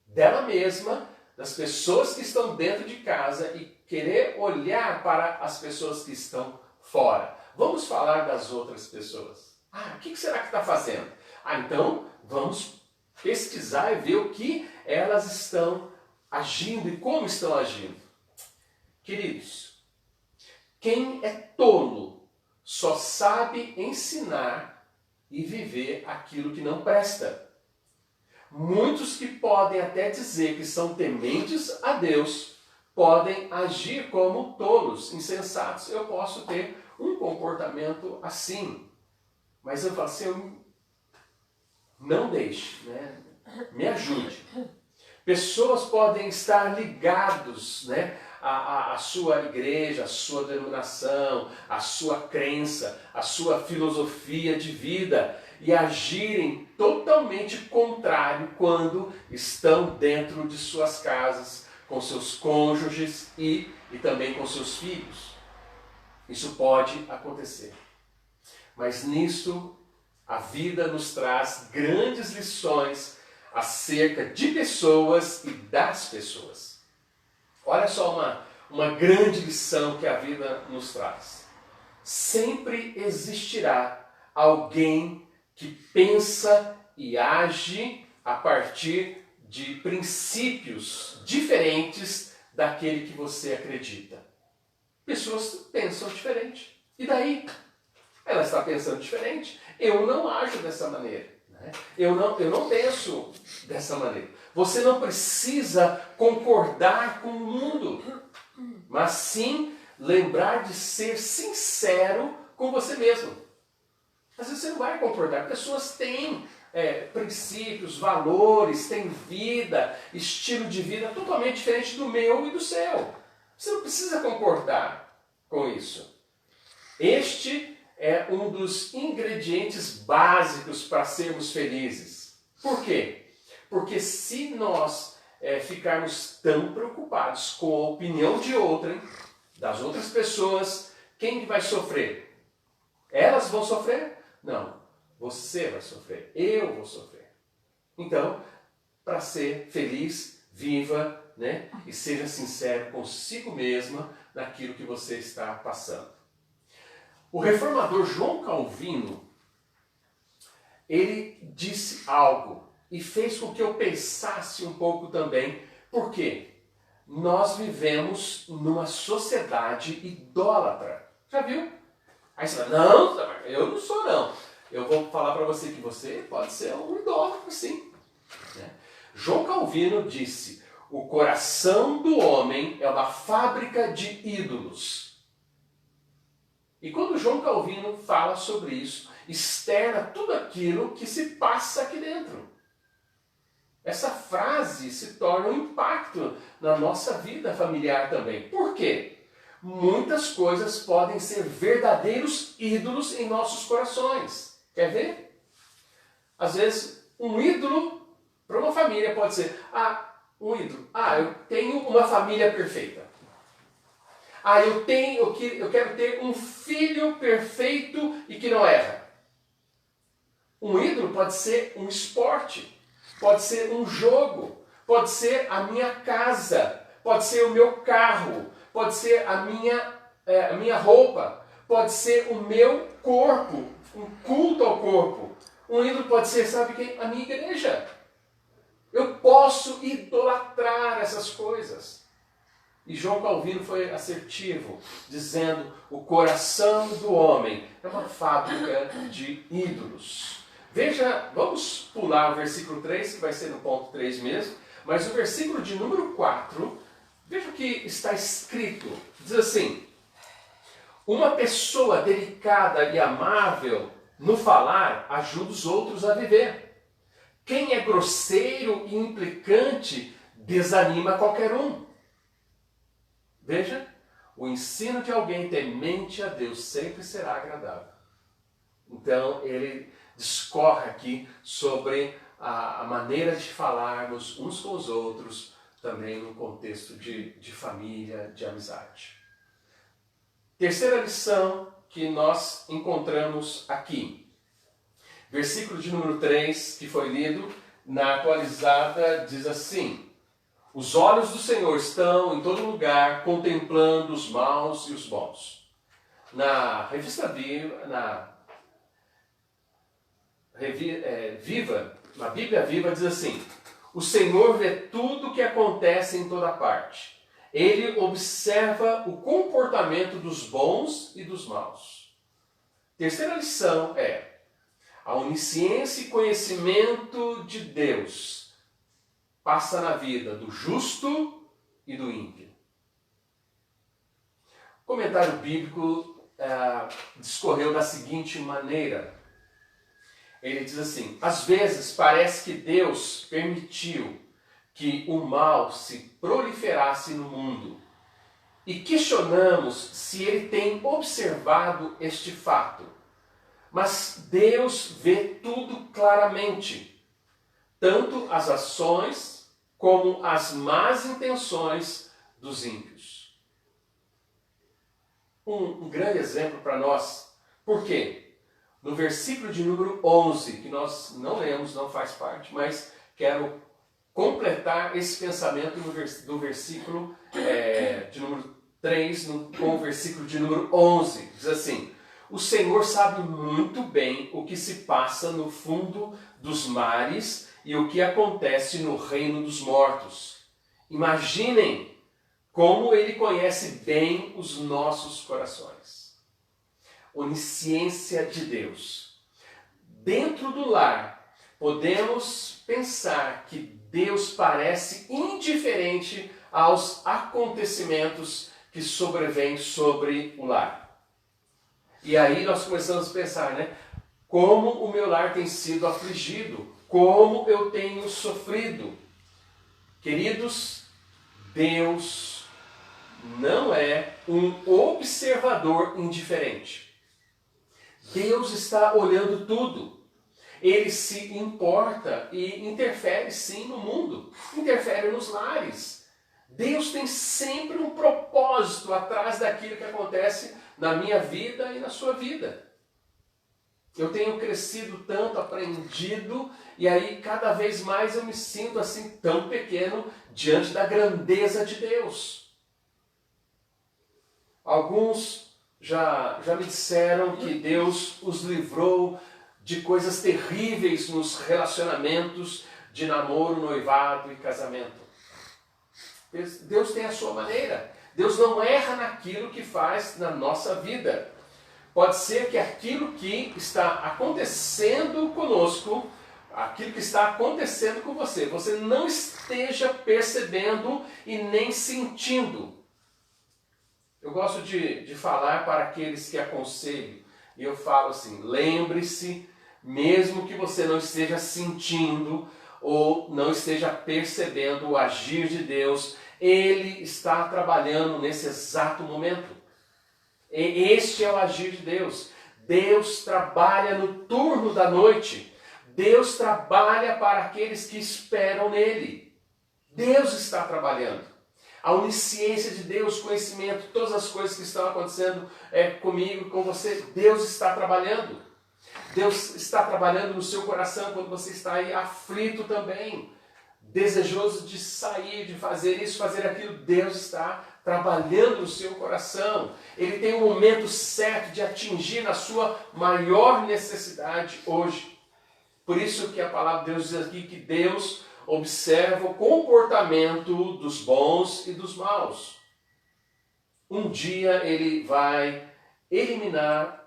dela mesma, das pessoas que estão dentro de casa e querer olhar para as pessoas que estão fora. Vamos falar das outras pessoas. O que será que está fazendo? Então vamos pesquisar e ver o que elas estão agindo e como estão agindo. Queridos, quem é tolo só sabe ensinar e viver aquilo que não presta. Muitos que podem até dizer que são tementes a Deus podem agir como tolos, insensatos. Eu posso ter um comportamento assim, mas eu falo assim, não deixe, né? Me ajude. Pessoas podem estar ligados, né, à sua igreja, à sua denominação, à sua crença, à sua filosofia de vida e agirem totalmente contrário quando estão dentro de suas casas, com seus cônjuges e também com seus filhos. Isso pode acontecer. Mas nisso, a vida nos traz grandes lições acerca de pessoas e das pessoas. Olha só uma grande lição que a vida nos traz. Sempre existirá alguém que pensa e age a partir de princípios diferentes daquele que você acredita. Pessoas pensam diferente. E daí? Ela está pensando diferente. Eu não ajo dessa maneira. Né? Eu não penso dessa maneira. Você não precisa concordar com o mundo, mas sim lembrar de ser sincero com você mesmo. Às vezes você não vai concordar. Pessoas têm princípios, valores, têm vida, estilo de vida totalmente diferente do meu e do seu. Você não precisa concordar com isso. Este é um dos ingredientes básicos para sermos felizes. Por quê? Porque se nós ficarmos tão preocupados com a opinião de outrem, das outras pessoas, quem vai sofrer? Elas vão sofrer? Não. Você vai sofrer. Eu vou sofrer. Então, para ser feliz, viva, né? E seja sincero consigo mesma naquilo que você está passando. O reformador João Calvino, ele disse algo e fez com que eu pensasse um pouco também. Por quê? Nós vivemos numa sociedade idólatra. Já viu? Aí você fala, não, eu não sou não. Eu vou falar para você que você pode ser um idólatra, sim. Né? João Calvino disse, o coração do homem é uma fábrica de ídolos. E quando João Calvino fala sobre isso, externa tudo aquilo que se passa aqui dentro. Essa frase se torna um impacto na nossa vida familiar também. Por quê? Muitas coisas podem ser verdadeiros ídolos em nossos corações. Quer ver? Às vezes, um ídolo para uma família pode ser, um ídolo. Eu tenho uma família perfeita. Eu quero ter um filho perfeito e que não erra. Um ídolo pode ser um esporte, pode ser um jogo, pode ser a minha casa, pode ser o meu carro, pode ser a minha roupa, pode ser o meu corpo, um culto ao corpo. Um ídolo pode ser, sabe quem? A minha igreja. Eu posso idolatrar essas coisas. E João Calvino foi assertivo, dizendo, o coração do homem é uma fábrica de ídolos. Veja, vamos pular o versículo 3, que vai ser no ponto 3 mesmo, mas o versículo de número 4, veja o que está escrito. Diz assim, uma pessoa delicada e amável no falar ajuda os outros a viver. Quem é grosseiro e implicante desanima qualquer um. Veja, o ensino de alguém temente a Deus sempre será agradável. Então, ele discorre aqui sobre a maneira de falarmos uns com os outros, também no contexto de família, de amizade. Terceira lição que nós encontramos aqui. Versículo de número 3, que foi lido na atualizada, diz assim, os olhos do Senhor estão em todo lugar, contemplando os maus e os bons. Na revista Viva, na Bíblia Viva diz assim, o Senhor vê tudo o que acontece em toda parte. Ele observa o comportamento dos bons e dos maus. Terceira lição é, a onisciência e conhecimento de Deus passa na vida do justo e do ímpio. O comentário bíblico discorreu da seguinte maneira. Ele diz assim, às vezes parece que Deus permitiu que o mal se proliferasse no mundo. E questionamos se ele tem observado este fato. Mas Deus vê tudo claramente, tanto as ações como as más intenções dos ímpios. Um grande exemplo para nós. Por quê? No versículo de número 11, que nós não lemos, não faz parte, mas quero completar esse pensamento do versículo de número 3 com o versículo de número 11. Diz assim, o Senhor sabe muito bem o que se passa no fundo dos mares e o que acontece no reino dos mortos. Imaginem como Ele conhece bem os nossos corações. Onisciência de Deus. Dentro do lar, podemos pensar que Deus parece indiferente aos acontecimentos que sobrevêm sobre o lar. E aí nós começamos a pensar, né? Como o meu lar tem sido afligido, como eu tenho sofrido. Queridos, Deus não é um observador indiferente. Deus está olhando tudo. Ele se importa e interfere sim no mundo, interfere nos lares. Deus tem sempre um propósito atrás daquilo que acontece na minha vida e na sua vida. Eu tenho crescido tanto, aprendido, e aí cada vez mais eu me sinto assim tão pequeno diante da grandeza de Deus. Alguns já me disseram que Deus os livrou de coisas terríveis nos relacionamentos de namoro, noivado e casamento. Deus tem a sua maneira. Deus não erra naquilo que faz na nossa vida. Pode ser que aquilo que está acontecendo conosco, aquilo que está acontecendo com você, você não esteja percebendo e nem sentindo. Eu gosto de falar para aqueles que aconselho, e eu falo assim, lembre-se, mesmo que você não esteja sentindo ou não esteja percebendo o agir de Deus, Ele está trabalhando nesse exato momento. Este é o agir de Deus. Deus trabalha no turno da noite. Deus trabalha para aqueles que esperam nele. Deus está trabalhando. A onisciência de Deus, conhecimento, todas as coisas que estão acontecendo comigo, com você, Deus está trabalhando. Deus está trabalhando no seu coração quando você está aí aflito também, desejoso de sair, de fazer isso, fazer aquilo. Deus está trabalhando no seu coração. Ele tem um momento certo de atingir a sua maior necessidade hoje. Por isso que a palavra de Deus diz aqui que Deus observa o comportamento dos bons e dos maus. Um dia Ele vai eliminar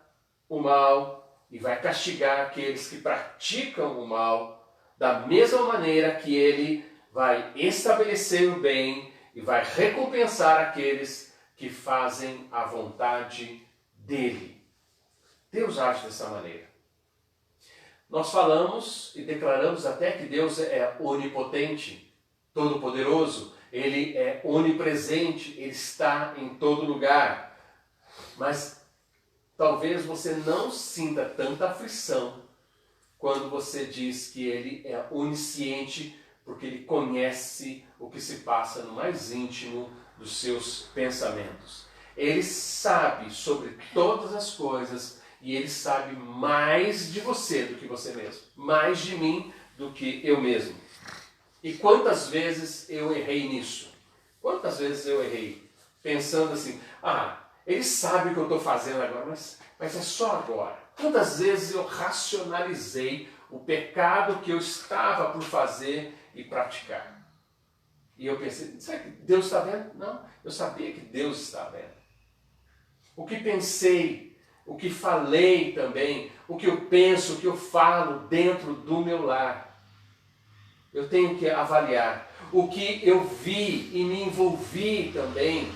o mal e vai castigar aqueles que praticam o mal, da mesma maneira que Ele vai estabelecer o bem e vai recompensar aqueles que fazem a vontade dEle. Deus age dessa maneira. Nós falamos e declaramos até que Deus é onipotente, todo-poderoso, Ele é onipresente, Ele está em todo lugar. Mas talvez você não sinta tanta aflição quando você diz que Ele é onisciente, porque Ele conhece o que se passa no mais íntimo dos seus pensamentos. Ele sabe sobre todas as coisas e Ele sabe mais de você do que você mesmo, mais de mim do que eu mesmo. E quantas vezes eu errei nisso? Quantas vezes eu errei pensando assim, Ele sabe o que eu estou fazendo agora, mas é só agora. Quantas vezes eu racionalizei o pecado que eu estava por fazer e praticar? E eu pensei, será que Deus está vendo? Não, eu sabia que Deus está vendo. O que pensei, o que falei também, o que eu penso, o que eu falo dentro do meu lar. Eu tenho que avaliar. O que eu vi e me envolvi também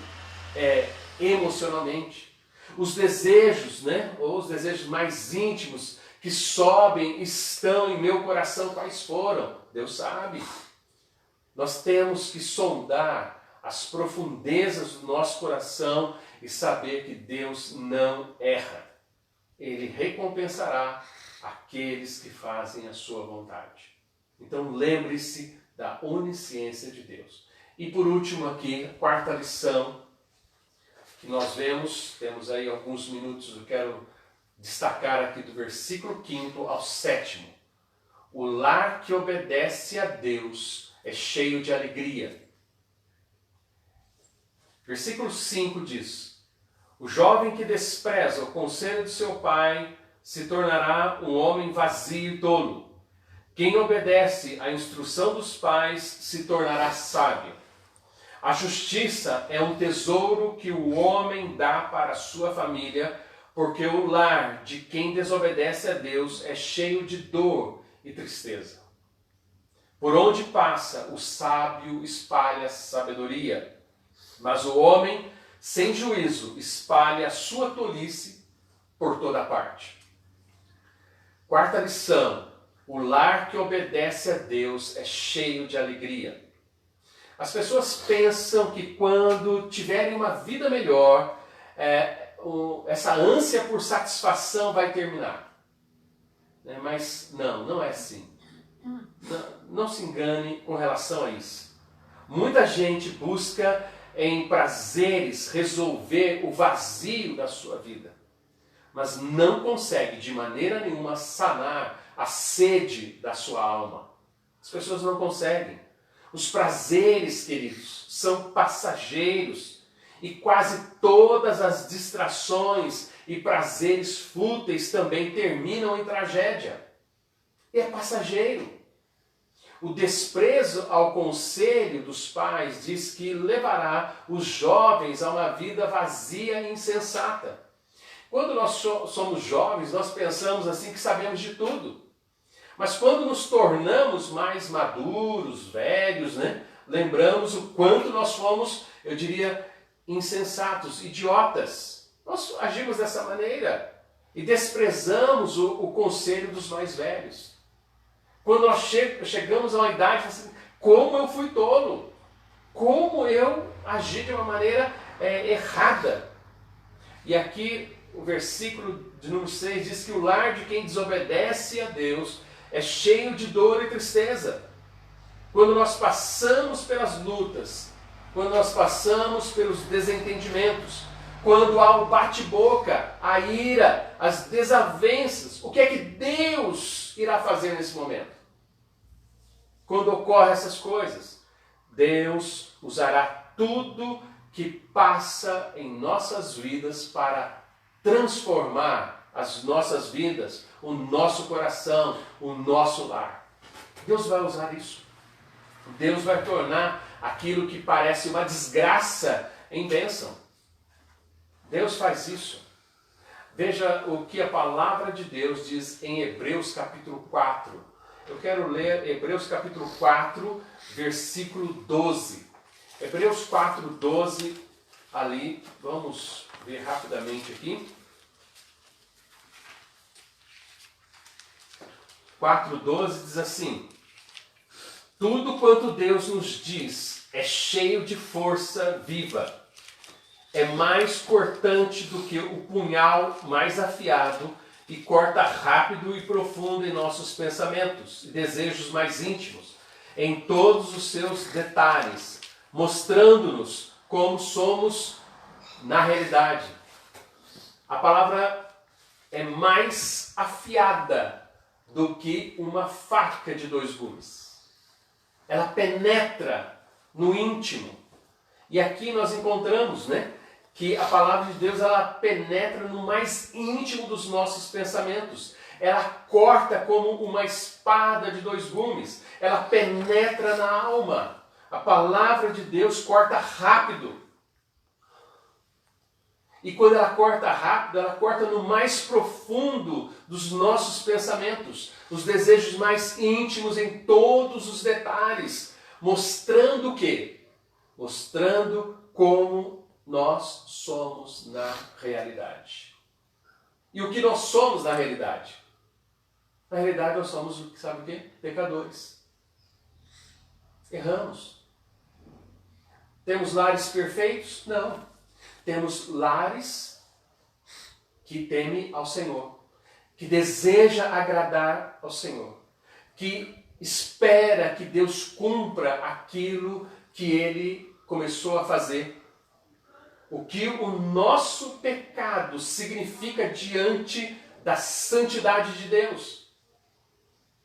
emocionalmente. Os desejos, ou os desejos mais íntimos que sobem, estão em meu coração, quais foram? Deus sabe. Nós temos que sondar as profundezas do nosso coração e saber que Deus não erra. Ele recompensará aqueles que fazem a sua vontade. Então lembre-se da onisciência de Deus. E por último aqui, a quarta lição que nós vemos, temos aí alguns minutos, eu quero destacar aqui do versículo 5 ao 7. O lar que obedece a Deus é cheio de alegria. Versículo 5 diz: O jovem que despreza o conselho de seu pai se tornará um homem vazio e tolo. Quem obedece à instrução dos pais se tornará sábio. A justiça é um tesouro que o homem dá para a sua família, porque o lar de quem desobedece a Deus é cheio de dor e tristeza. Por onde passa, o sábio espalha sabedoria, mas o homem sem juízo espalha a sua tolice por toda parte. Quarta lição: o lar que obedece a Deus é cheio de alegria. As pessoas pensam que quando tiverem uma vida melhor, essa ânsia por satisfação vai terminar. Mas não é assim. Não se engane com relação a isso. Muita gente busca em prazeres resolver o vazio da sua vida, mas não consegue de maneira nenhuma sanar a sede da sua alma. As pessoas não conseguem. Os prazeres, queridos, são passageiros e quase todas as distrações e prazeres fúteis também terminam em tragédia. E é passageiro. O desprezo ao conselho dos pais diz que levará os jovens a uma vida vazia e insensata. Quando nós somos jovens, nós pensamos assim que sabemos de tudo. Mas quando nos tornamos mais maduros, velhos, lembramos o quanto nós fomos, eu diria, insensatos, idiotas. Nós agimos dessa maneira e desprezamos o conselho dos mais velhos. Quando nós chegamos a uma idade, assim, como eu fui tolo, como eu agi de uma maneira errada. E aqui o versículo de número 6 diz que o lar de quem desobedece a Deus é cheio de dor e tristeza. Quando nós passamos pelas lutas, quando nós passamos pelos desentendimentos, quando há o bate-boca, a ira, as desavenças, o que é que Deus irá fazer nesse momento? Quando ocorrem essas coisas, Deus usará tudo que passa em nossas vidas para transformar as nossas vidas, o nosso coração, o nosso lar. Deus vai usar isso. Deus vai tornar aquilo que parece uma desgraça em bênção. Deus faz isso. Veja o que a palavra de Deus diz em Hebreus capítulo 4. Eu quero ler Hebreus capítulo 4, versículo 12. Hebreus 4, 12, ali, vamos ver rapidamente aqui. 4,12 diz assim: tudo quanto Deus nos diz é cheio de força viva, é mais cortante do que o punhal mais afiado e corta rápido e profundo em nossos pensamentos e desejos mais íntimos, em todos os seus detalhes, mostrando-nos como somos na realidade. A palavra é mais afiada do que uma faca de 2 gumes. Ela penetra no íntimo. E aqui nós encontramos, que a palavra de Deus ela penetra no mais íntimo dos nossos pensamentos. Ela corta como uma espada de 2 gumes. Ela penetra na alma. A palavra de Deus corta rápido. E quando ela corta rápido, ela corta no mais profundo dos nossos pensamentos, os desejos mais íntimos em todos os detalhes, mostrando o quê? Mostrando como nós somos na realidade. E o que nós somos na realidade? Na realidade nós somos, sabe o quê? Pecadores. Erramos. Temos lares perfeitos? Não. Temos lares que temem ao Senhor, que deseja agradar ao Senhor, que espera que Deus cumpra aquilo que Ele começou a fazer. O que o nosso pecado significa diante da santidade de Deus.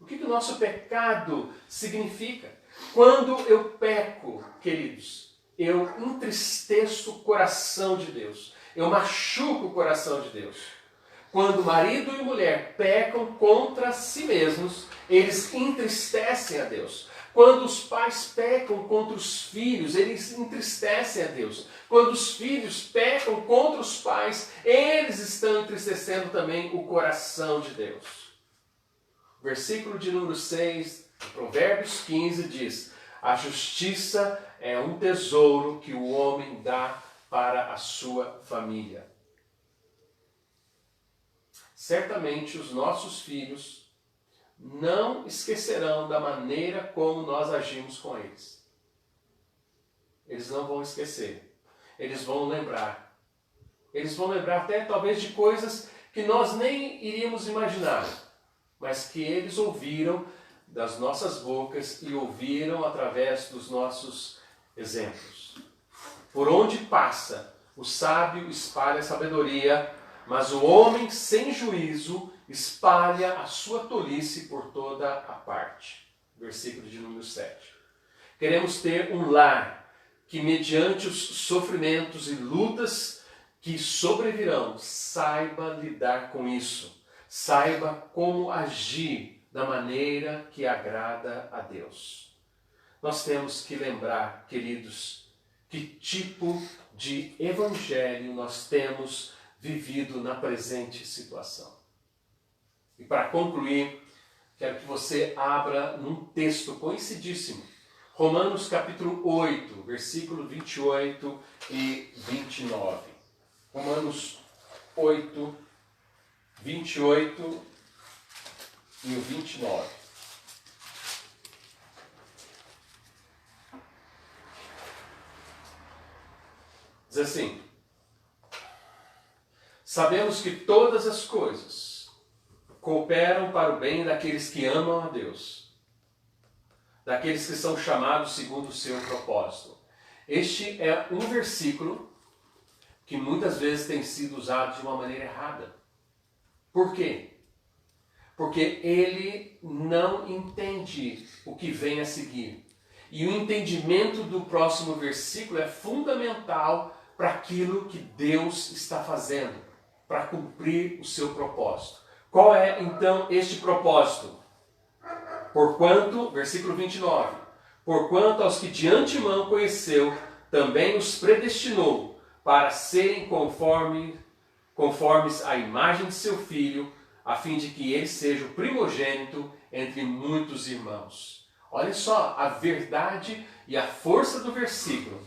O que o nosso pecado significa? Quando eu peco, queridos, eu entristeço o coração de Deus. eu machuco o coração de Deus. Quando marido e mulher pecam contra si mesmos, eles entristecem a Deus. Quando os pais pecam contra os filhos, eles entristecem a Deus. Quando os filhos pecam contra os pais, eles estão entristecendo também o coração de Deus. Versículo de número 6, Provérbios 15 diz: a justiça é um tesouro que o homem dá para a sua família. Certamente os nossos filhos não esquecerão da maneira como nós agimos com eles. Eles não vão esquecer. Eles vão lembrar. Eles vão lembrar até talvez de coisas que nós nem iríamos imaginar, mas que eles ouviram das nossas bocas e ouviram através dos nossos exemplos. Por onde passa, o sábio espalha sabedoria, mas o homem sem juízo espalha a sua tolice por toda a parte. Versículo de número 7. Queremos ter um lar que, mediante os sofrimentos e lutas que sobrevirão, saiba lidar com isso. Saiba como agir da maneira que agrada a Deus. Nós temos que lembrar, queridos, que tipo de evangelho nós temos vivido na presente situação. E para concluir, quero que você abra num texto conhecidíssimo, Romanos capítulo 8, versículo 28 e 29. Romanos 8, 28 e o 29. Diz assim: sabemos que todas as coisas cooperam para o bem daqueles que amam a Deus, daqueles que são chamados segundo o seu propósito. Este é um versículo que muitas vezes tem sido usado de uma maneira errada. Por quê? Porque ele não entende o que vem a seguir. E o entendimento do próximo versículo é fundamental para aquilo que Deus está fazendo, para cumprir o seu propósito. Qual é então este propósito? Porquanto, versículo 29, porquanto aos que de antemão conheceu, também os predestinou para serem conformes à imagem de seu Filho, a fim de que ele seja o primogênito entre muitos irmãos. Olha só a verdade e a força do versículo.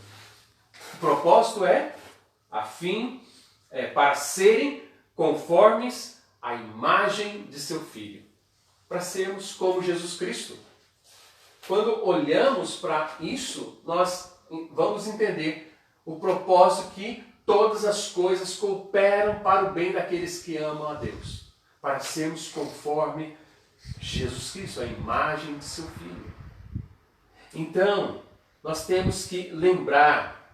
O propósito é para serem conformes à imagem de seu Filho, para sermos como Jesus Cristo. Quando olhamos para isso, nós vamos entender o propósito que todas as coisas cooperam para o bem daqueles que amam a Deus, para sermos conforme Jesus Cristo, a imagem de seu Filho. Então, nós temos que lembrar,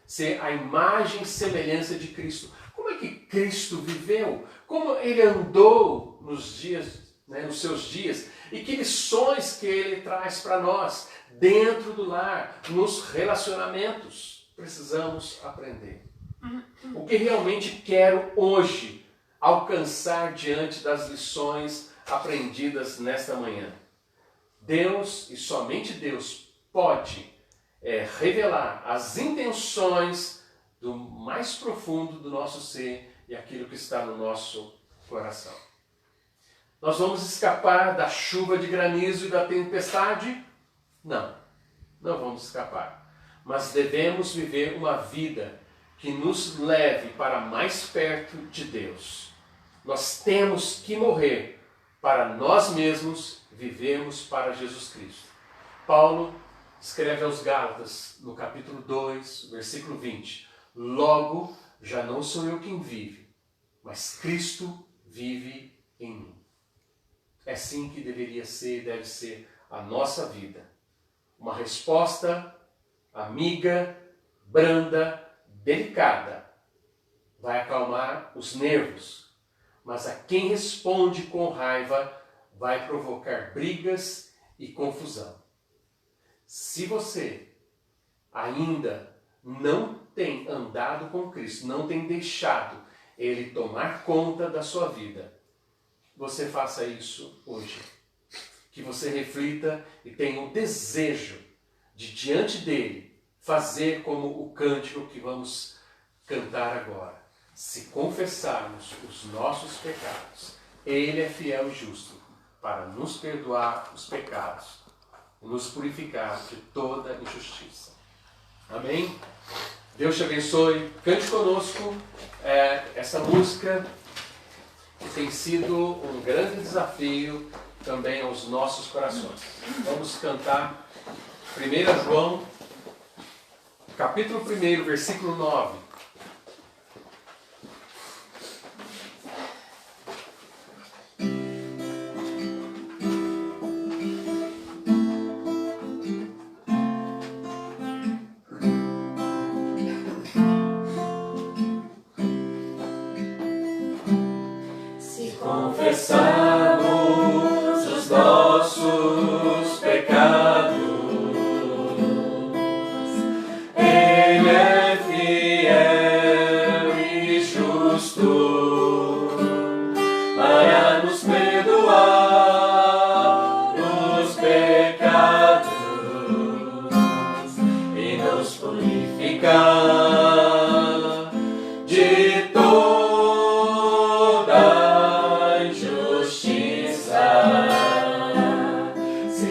ser a imagem e semelhança de Cristo. Como é que Cristo viveu? Como ele andou nos seus dias? E que lições que ele traz para nós dentro do lar, nos relacionamentos? Precisamos aprender. O que realmente quero hoje alcançar diante das lições aprendidas nesta manhã? Deus, e somente Deus, pode revelar as intenções do mais profundo do nosso ser e aquilo que está no nosso coração. Nós vamos escapar da chuva de granizo e da tempestade? Não, não vamos escapar. Mas devemos viver uma vida que nos leve para mais perto de Deus. Nós temos que morrer para nós mesmos, vivermos para Jesus Cristo. Paulo escreve aos Gálatas, no capítulo 2, versículo 20. Logo, já não sou eu quem vive, mas Cristo vive em mim. É assim que deveria ser e deve ser a nossa vida. Uma resposta amiga, branda, delicada. Vai acalmar os nervos. Mas a quem responde com raiva vai provocar brigas e confusão. Se você ainda não tem andado com Cristo, não tem deixado Ele tomar conta da sua vida, você faça isso hoje. Que você reflita e tenha o desejo de, diante dele, fazer como o cântico que vamos cantar agora. Se confessarmos os nossos pecados, Ele é fiel e justo para nos perdoar os pecados e nos purificar de toda injustiça. Amém? Deus te abençoe. Cante conosco essa música que tem sido um grande desafio também aos nossos corações. Vamos cantar 1 João, capítulo 1, versículo 9. Confessamos os nossos pecados, Ele é fiel e justo para nos perdoar os pecados e nos purificar de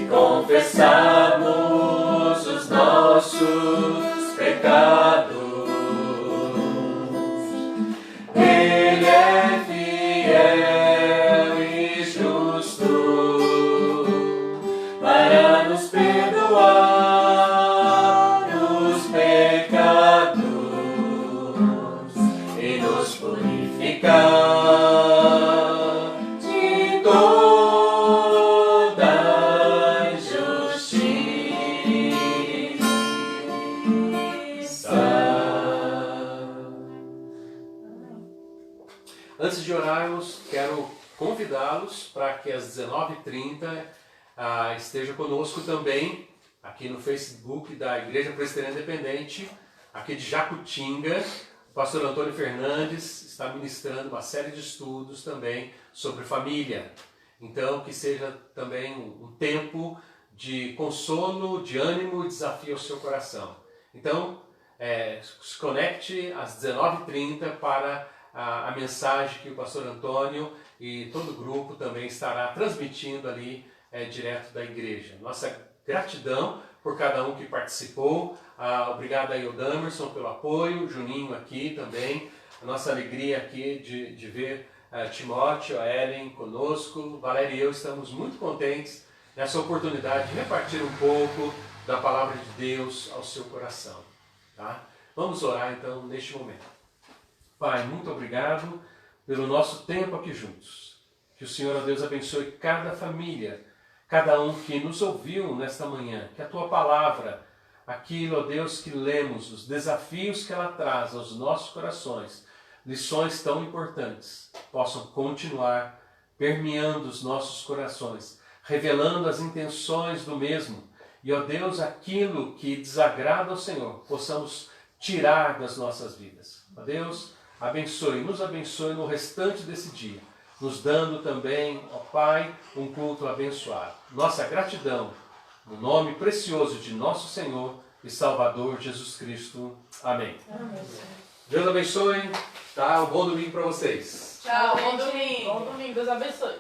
confessarmos os nossos pecados, Ele é fiel e justo para nos perdoar os pecados e nos purificar de Antes de orarmos, quero convidá-los para que às 19h30 esteja conosco também aqui no Facebook da Igreja Presbiteriana Independente, aqui de Jacutinga. O pastor Antônio Fernandes está ministrando uma série de estudos também sobre família. Então, que seja também um tempo de consolo, de ânimo e desafio ao seu coração. Então, se conecte às 19h30 para a mensagem que o pastor Antônio e todo o grupo também estará transmitindo ali direto da igreja. Nossa gratidão por cada um que participou. Obrigado aí ao Damerson pelo apoio, Juninho aqui também. A nossa alegria aqui de ver Timóteo, a Ellen conosco. Valéria e eu estamos muito contentes nessa oportunidade de repartir um pouco da palavra de Deus ao seu coração. Tá? Vamos orar então neste momento. Pai, muito obrigado pelo nosso tempo aqui juntos. Que o Senhor, ó Deus, abençoe cada família, cada um que nos ouviu nesta manhã. Que a Tua palavra, aquilo, ó Deus, que lemos, os desafios que ela traz aos nossos corações, lições tão importantes, possam continuar permeando os nossos corações, revelando as intenções do mesmo. E, ó Deus, aquilo que desagrada ao Senhor, possamos tirar das nossas vidas. Ó Deus, nos abençoe no restante desse dia, nos dando também, ó Pai, um culto abençoado. Nossa gratidão, no nome precioso de nosso Senhor e Salvador Jesus Cristo. Amém. Amém. Deus abençoe, tá? Um bom domingo para vocês. Tchau, bom domingo. Bom domingo, Deus abençoe.